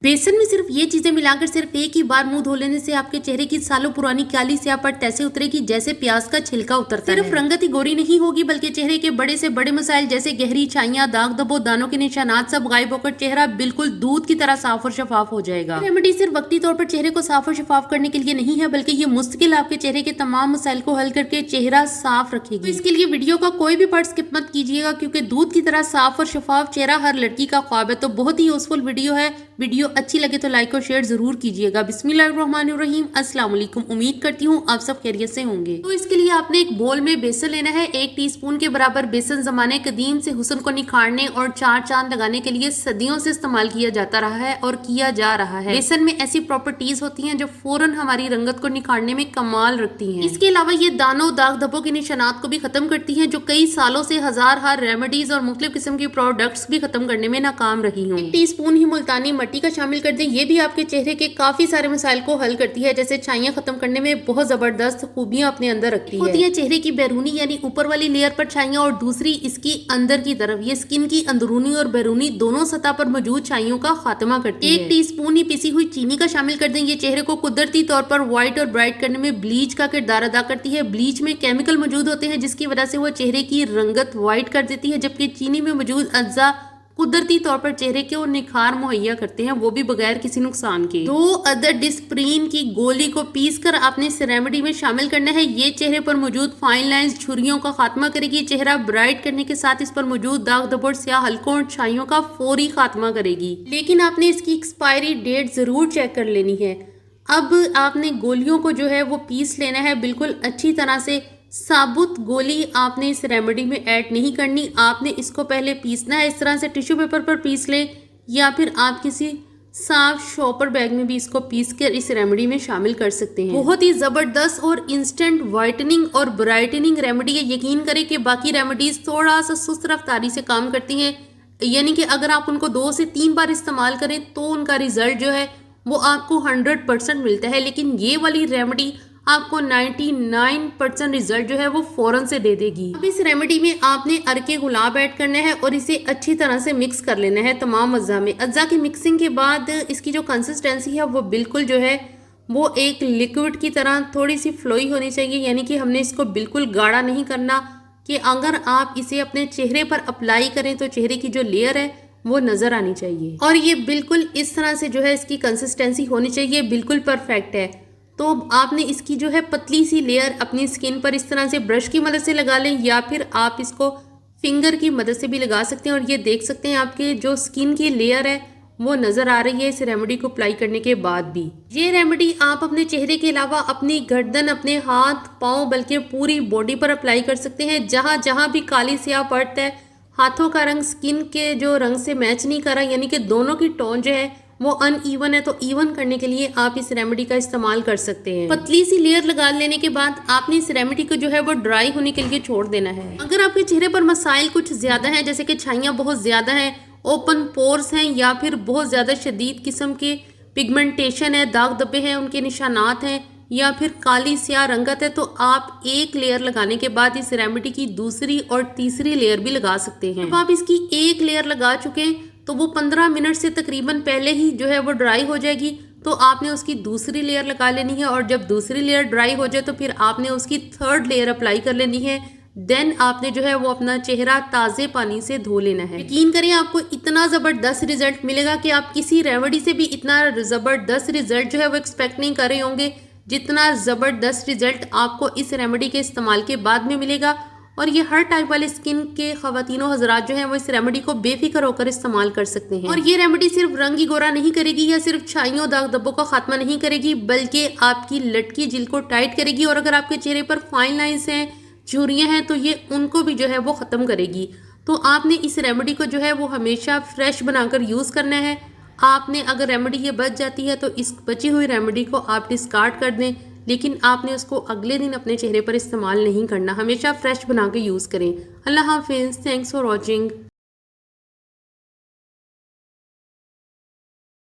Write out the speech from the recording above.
बेसन में सिर्फ ये चीजें मिलाकर सिर्फ एक ही बार मुंह धो लेने से आपके चेहरे की सालों पुरानी काली स्याहपट तैसे उतरेगी जैसे प्याज का छिलका उतरता है। सिर्फ रंगत ही गोरी नहीं होगी बल्कि चेहरे के बड़े से बड़े मसाइल जैसे गहरी छाइयां, दाग धब्बों, दानों के निशानात सब गायब होकर चेहरा बिल्कुल दूध की तरह साफ और शफाफ हो जाएगा। रेमेडी सिर्फ वक्ती तौर पर चेहरे को साफ और शफाफ करने के लिए नहीं है बल्कि ये मुस्तकिल आपके चेहरे के तमाम मसाइल को हल करके चेहरा साफ रखेगी। तो इसके लिए वीडियो का कोई भी पार्ट स्किप मत कीजिएगा क्योंकि दूध की तरह साफ और शफाफ चेहरा हर लड़की का ख्वाब है। तो बहुत ही यूजफुल वीडियो है। वीडियो अच्छी लगे तो लाइक और शेयर जरूर कीजिएगा। बिस्मिल्लाहिर्रहमानिर्रहीम, अस्सलाम वालेकुम। उम्मीद करती हूँ आप सब खैरियत से होंगे। तो इसके लिए आपने एक बोल में बेसन लेना है। 1 टीस्पून के बराबर बेसन ज़माने कदीम से हुस्न को निखारने और 4 चांद लगाने के लिए सदियों से इस्तेमाल किया जाता रहा है और किया जा रहा है। बेसन में ऐसी प्रॉपर्टीज होती हैं जो फौरन हमारी रंगत को निखारने में कमाल रखती हैं। इसके अलावा ये दानों, दाग धब्बों के निशानात को भी खत्म करती हैं जो कई सालों से हजार रेमेडीज और मुख्तलिफ किस्म की प्रोडक्ट्स भी खत्म करने में नाकाम रही हूँ। 1 टीस्पून ही मुल्तानी मट्टी का शामिल कर दें। ये भी आपके चेहरे के काफी सारे मसाइल को हल करती है, जैसे छाइयां खत्म करने में बहुत जबरदस्त खूबियां अपने अंदर रखती है। होती है चेहरे की बैरूनी यानी ऊपर वाली लेयर पर छाइयां और दूसरी इसकी अंदर की तरफ। ये स्किन की अंदरूनी और बैरूनी दोनों सतह पर मौजूद छाइयों का खात्मा करती है। 1 टीस्पून ही पिसी हुई चीनी का शामिल कर दें। ये चेहरे को कुदरती तौर पर व्हाइट और ब्राइट करने में ब्लीच का किरदार अदा करती है। ब्लीच में केमिकल मौजूद होते हैं जिसकी वजह से वो चेहरे की रंगत व्हाइट कर देती है, जबकि चीनी में मौजूद अज्जा कुदरती तौर पर चेहरे के निखार मुहैया करते हैं, वो भी बगैर किसी नुकसान के। 2 अदद डिस्प्रीन की गोली को पीसकर आपने इस रेमेडी में शामिल करना है। ये चेहरे पर मौजूद फाइन लाइंस, झुर्रियों का खात्मा करेगी। चेहरा ब्राइट करने के साथ इस पर मौजूद दाग धब्बों, स्याह हल्कों और छाइयों का फौरी खात्मा करेगी। लेकिन आपने इसकी एक्सपायरी डेट जरूर चेक कर लेनी है। अब आपने गोलियों को जो है वो पीस लेना है बिल्कुल अच्छी तरह से। साबुत गोली आपने इस रेमेडी में ऐड नहीं करनी, आपने इसको पहले पीसना है। इस तरह से टिश्यू पेपर पर पीस लें या फिर आप किसी साफ शॉपर बैग में भी इसको पीस कर इस रेमेडी में शामिल कर सकते हैं। बहुत ही जबरदस्त और इंस्टेंट वाइटनिंग और ब्राइटनिंग रेमेडी है। यकीन करें कि बाकी रेमेडीज थोड़ा सा सुस्त रफ्तारी से काम करती हैं, यानी कि अगर आप उनको 2 से 3 बार इस्तेमाल करें तो उनका रिजल्ट जो है वो आपको 100% मिलता है, लेकिन ये वाली रेमेडी आपको 99% रिजल्ट जो है वो फौरन से दे देगी। अब इस रेमेडी में आपने अरके गुलाब ऐड करना है और इसे अच्छी तरह से मिक्स कर लेना है तमाम अज्जा में। अज्जा की मिक्सिंग के बाद इसकी जो कंसिस्टेंसी है वो बिल्कुल जो है वो एक लिक्विड की तरह थोड़ी सी फ्लोई होनी चाहिए, यानी कि हमने इसको बिल्कुल गाढ़ा नहीं करना कि अगर आप इसे अपने चेहरे पर अप्लाई करें तो चेहरे की जो लेयर है वो नजर आनी चाहिए। और ये बिल्कुल इस तरह से जो है इसकी कंसिस्टेंसी होनी चाहिए, बिल्कुल परफेक्ट है। तो आपने इसकी जो है पतली सी लेयर अपनी स्किन पर इस तरह से ब्रश की मदद से लगा लें या फिर आप इसको फिंगर की मदद से भी लगा सकते हैं। और ये देख सकते हैं आपके जो स्किन की लेयर है वो नज़र आ रही है इस रेमेडी को अप्लाई करने के बाद भी। ये रेमेडी आप अपने चेहरे के अलावा अपनी गर्दन, अपने हाथ पाँव बल्कि पूरी बॉडी पर अप्लाई कर सकते हैं। जहाँ जहाँ भी काली स्याह पड़ता है, हाथों का रंग स्किन के जो रंग से मैच नहीं कर रहा, यानी कि दोनों की टोन जो है वो अनइवन है, तो इवन करने के लिए आप इस रेमेडी का इस्तेमाल कर सकते हैं। पतली सी लेयर लगा लेने के बाद आपने इस रेमेडी को जो है वो ड्राई होने के लिए छोड़ देना है। अगर आपके चेहरे पर मसाइल कुछ ज्यादा हैं, जैसे कि छाइयां बहुत ज्यादा हैं, ओपन पोर्स हैं या फिर बहुत ज्यादा शदीद किस्म के पिगमेंटेशन है, दाग धब्बे हैं, उनके निशानात हैं या फिर काली स्याह रंगत है, तो आप 1 लेयर लगाने के बाद इस रेमेडी की दूसरी और तीसरी लेयर भी लगा सकते हैं। अब आप इसकी 1 लेयर लगा चुके हैं तो वो 15 मिनट से तकरीबन पहले ही जो है वो ड्राई हो जाएगी। तो आपने उसकी दूसरी लेयर लगा लेनी है और जब दूसरी लेयर ड्राई हो जाए तो फिर आपने उसकी 3rd लेयर अप्लाई कर लेनी है। देन आपने जो है वो अपना चेहरा ताज़े पानी से धो लेना है। यकीन करें आपको इतना ज़बरदस्त रिजल्ट मिलेगा कि आप किसी रेमेडी से भी इतना ज़बरदस्त रिजल्ट जो है वो एक्सपेक्ट नहीं कर रहे होंगे जितना ज़बरदस्त रिजल्ट आपको इस रेमेडी के इस्तेमाल के बाद में मिलेगा। और ये हर टाइप वाले स्किन के ख़वातीनों हजरात जो हैं वो इस रेमेडी को बेफिक्र होकर इस्तेमाल कर सकते हैं। और ये रेमेडी सिर्फ रंग ही गोरा नहीं करेगी या सिर्फ छाइयों, दाग धब्बों का खात्मा नहीं करेगी, बल्कि आपकी लटकी जिल्द को टाइट करेगी। और अगर आपके चेहरे पर फाइन लाइंस हैं, झुर्रियाँ हैं, तो ये उनको भी जो है वो ख़त्म करेगी। तो आपने इस रेमेडी को जो है वो हमेशा फ्रेश बनाकर यूज़ करना है। आपने अगर रेमेडी ये बच जाती है तो इस बची हुई रेमेडी को आप डिस्कार्ड कर दें, लेकिन आपने उसको अगले दिन अपने चेहरे पर इस्तेमाल नहीं करना। हमेशा फ्रेश बना के यूज़ करें। अल्लाह हाफिज़। Thanks for watching.